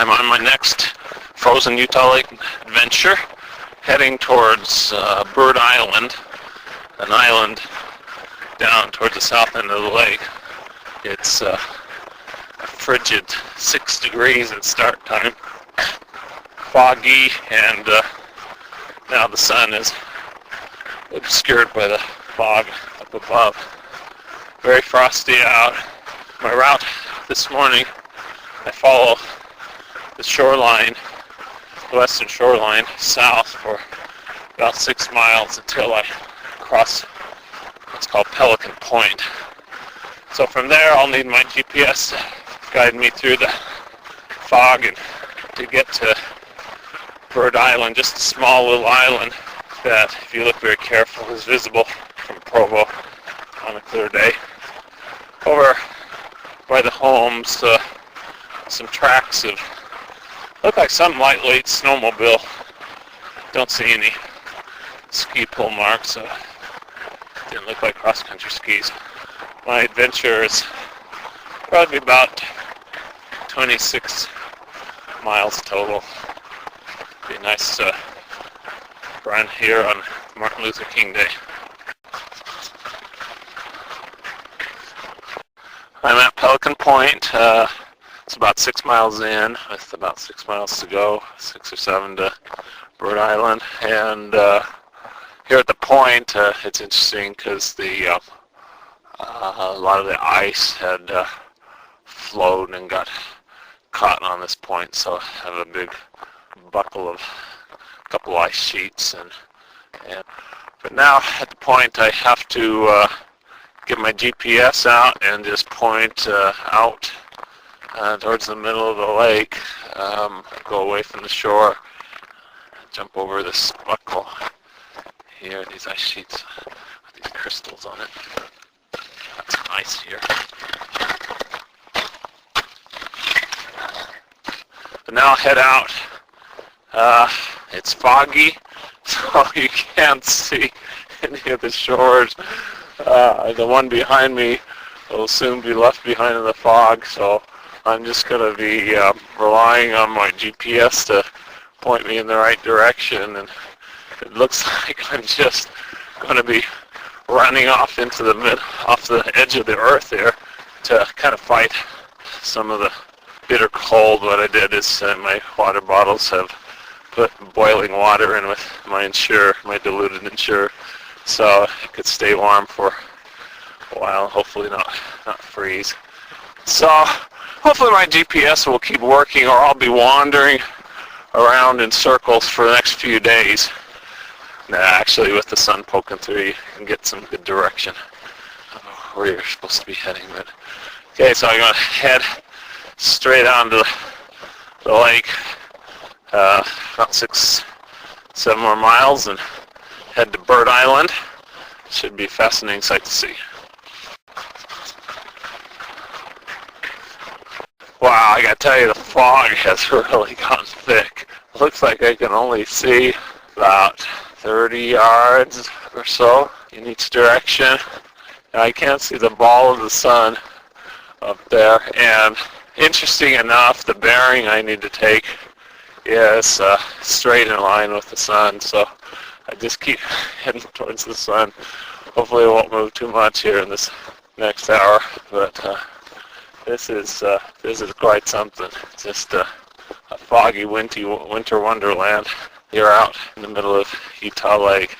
I'm on my next frozen Utah Lake adventure, heading towards Bird Island, an island down towards the south end of the lake. It's a frigid 6 degrees at start time, foggy, and now the sun is obscured by the fog up above. Very frosty out. My route this morning, I follow the shoreline, the western shoreline, south for about 6 miles until I cross what's called Pelican Point. So from there I'll need my GPS to guide me through the fog and to get to Bird Island, just a small little island that, if you look very careful, is visible from Provo on a clear day. Over by the homes, some tracks of, look like some lightweight snowmobile. Don't see any ski pull marks. Didn't look like cross-country skis. My adventure is probably about 26 miles total. Be nice to run here on Martin Luther King Day. I'm at Pelican Point. It's about 6 miles in, with about 6 miles to go, 6 or 7 to Bird Island. And here at the point, it's interesting because a lot of the ice had flowed and got caught on this point, so I have a big buckle of a couple ice sheets. But now at the point, I have to get my GPS out and just point out towards the middle of the lake, go away from the shore, jump over this buckle here, these ice sheets with these crystals on it. Got some ice here. But now I'll head out. It's foggy, so you can't see any of the shores. The one behind me will soon be left behind in the fog, so I'm just going to be relying on my GPS to point me in the right direction, and it looks like I'm just going to be running off into off the edge of the earth there to kind of fight some of the bitter cold. What I did is my water bottles have put boiling water in with my diluted Ensure, so it could stay warm for a while, hopefully not freeze. So hopefully my GPS will keep working, or I'll be wandering around in circles for the next few days. Actually, with the sun poking through, you can get some good direction where you're supposed to be heading. But okay, so I'm going to head straight onto the lake, about 6, 7 more miles, and head to Bird Island. Should be a fascinating sight to see. Wow, I gotta tell you, the fog has really gotten thick. Looks like I can only see about 30 yards or so in each direction. And I can't see the ball of the sun up there. And interesting enough, the bearing I need to take is straight in line with the sun. So I just keep heading towards the sun. Hopefully it won't move too much here in this next hour. But this is quite something. Just a foggy winter wonderland here out in the middle of Utah Lake.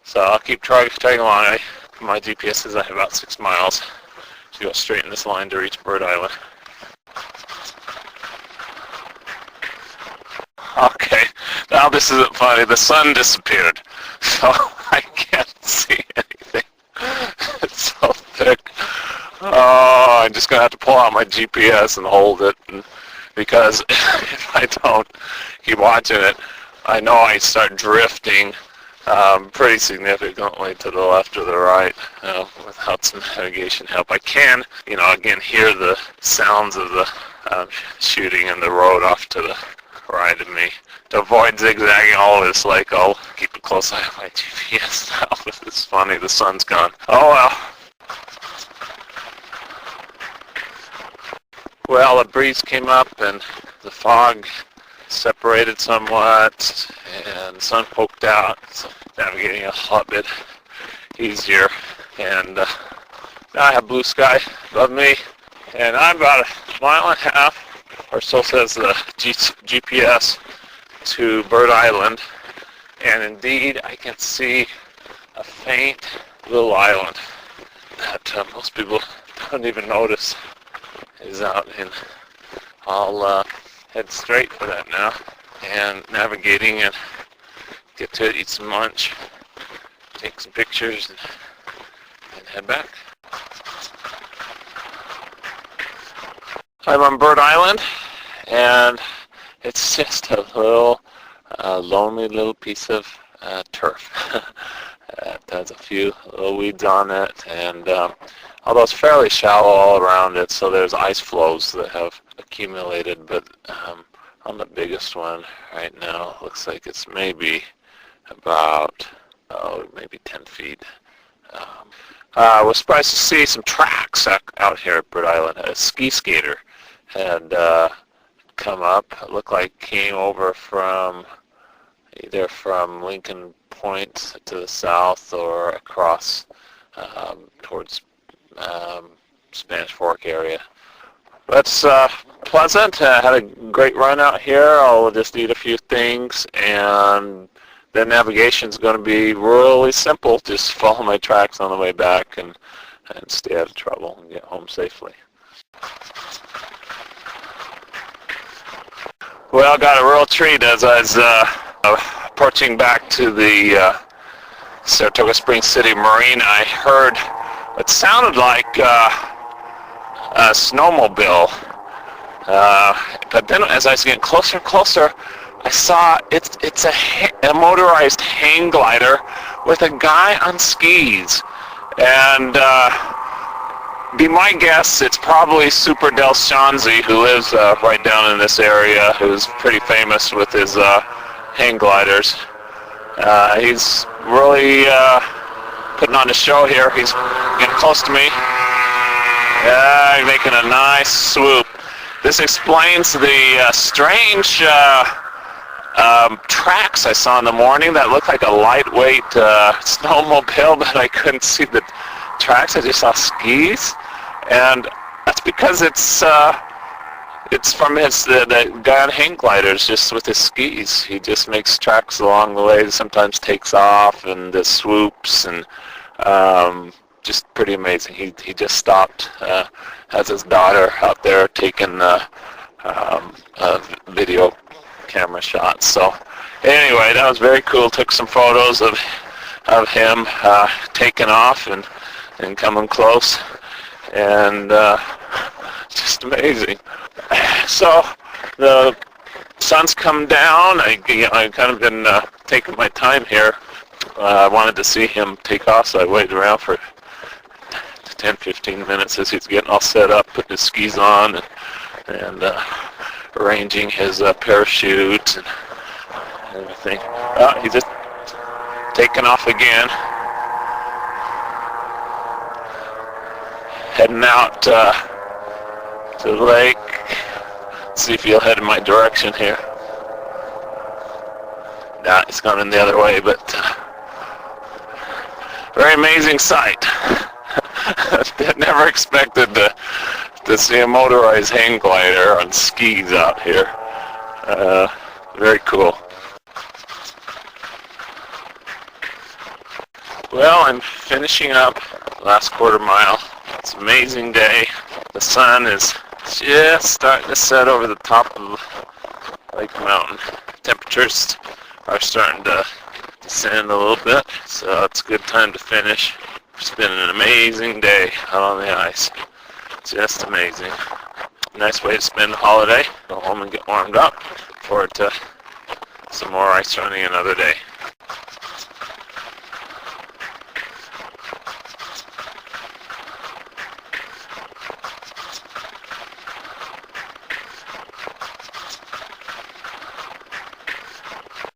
So I'll keep trudging along. My GPS says I have about 6 miles to go straight in this line to reach Bird Island. Okay, now this isn't funny. The sun disappeared, so I can't see anything. It's so thick. Oh, I'm just going to have to pull out my GPS and hold it, because if I don't keep watching it, I know I start drifting pretty significantly to the left or the right without some navigation help. I can, again, hear the sounds of the shooting in the road off to the right of me. To avoid zigzagging all of this lake, I'll keep a close eye on my GPS now. But it's funny, the sun's gone. Oh well. Well, a breeze came up and the fog separated somewhat and the sun poked out, so navigating a lot bit easier. And now I have blue sky above me, and I'm about a mile and a half or so, says the GPS, to Bird Island, and indeed I can see a faint little island that most people don't even notice is out in. I'll head straight for that now, and navigating and get to it, eat some lunch, take some pictures, and head back. I'm on Bird Island, and it's just a little lonely little piece of turf. It has a few little weeds on it, and although it's fairly shallow all around it, so there's ice flows that have accumulated, but on the biggest one right now, looks like it's maybe about, maybe 10 feet. I was surprised to see some tracks out here at Bird Island. A ski skater had come up. It looked like came over from either from Lincoln Point to the south or across towards Spanish Fork area. That's pleasant. I had a great run out here. I'll just eat a few things, and the navigation's going to be really simple. Just follow my tracks on the way back and stay out of trouble and get home safely. Well, I got a real treat as I was approaching back to the Saratoga Springs City Marina. I heard what sounded like a snowmobile, but then as I was getting closer and closer, I saw it's a motorized hang glider with a guy on skis, and be my guess, it's probably Super Del Shanzi, who lives right down in this area, who's pretty famous with his hang gliders. He's really putting on a show here. He's getting close to me. Yeah, making a nice swoop. This explains the strange tracks I saw in the morning that looked like a lightweight snowmobile, but I couldn't see the tracks. I just saw skis, and that's because it's from the guy on hang gliders, just with his skis. He just makes tracks along the way. Sometimes takes off and does swoops, and just pretty amazing. He just stopped, has his daughter out there taking video camera shots. So anyway, that was very cool. Took some photos of him taking off and coming close, and just amazing. So the sun's come down. I've kind of been taking my time here. I wanted to see him take off, so I waited around for 10-15 minutes as he's getting all set up, putting his skis on and arranging his parachute and everything. He's just taking off again. Heading out to the lake. See if he'll head in my direction here. Nah, he's gone in the other way, but very amazing sight. I never expected to see a motorized hang glider on skis out here. Very cool. Well, I'm finishing up last quarter mile. It's an amazing day. The sun is just starting to set over the top of Lake Mountain. Temperatures are starting to descend a little bit, so it's a good time to finish. It's been an amazing day out on the ice. Just amazing. Nice way to spend the holiday. Go home and get warmed up. Look forward to some more ice running another day.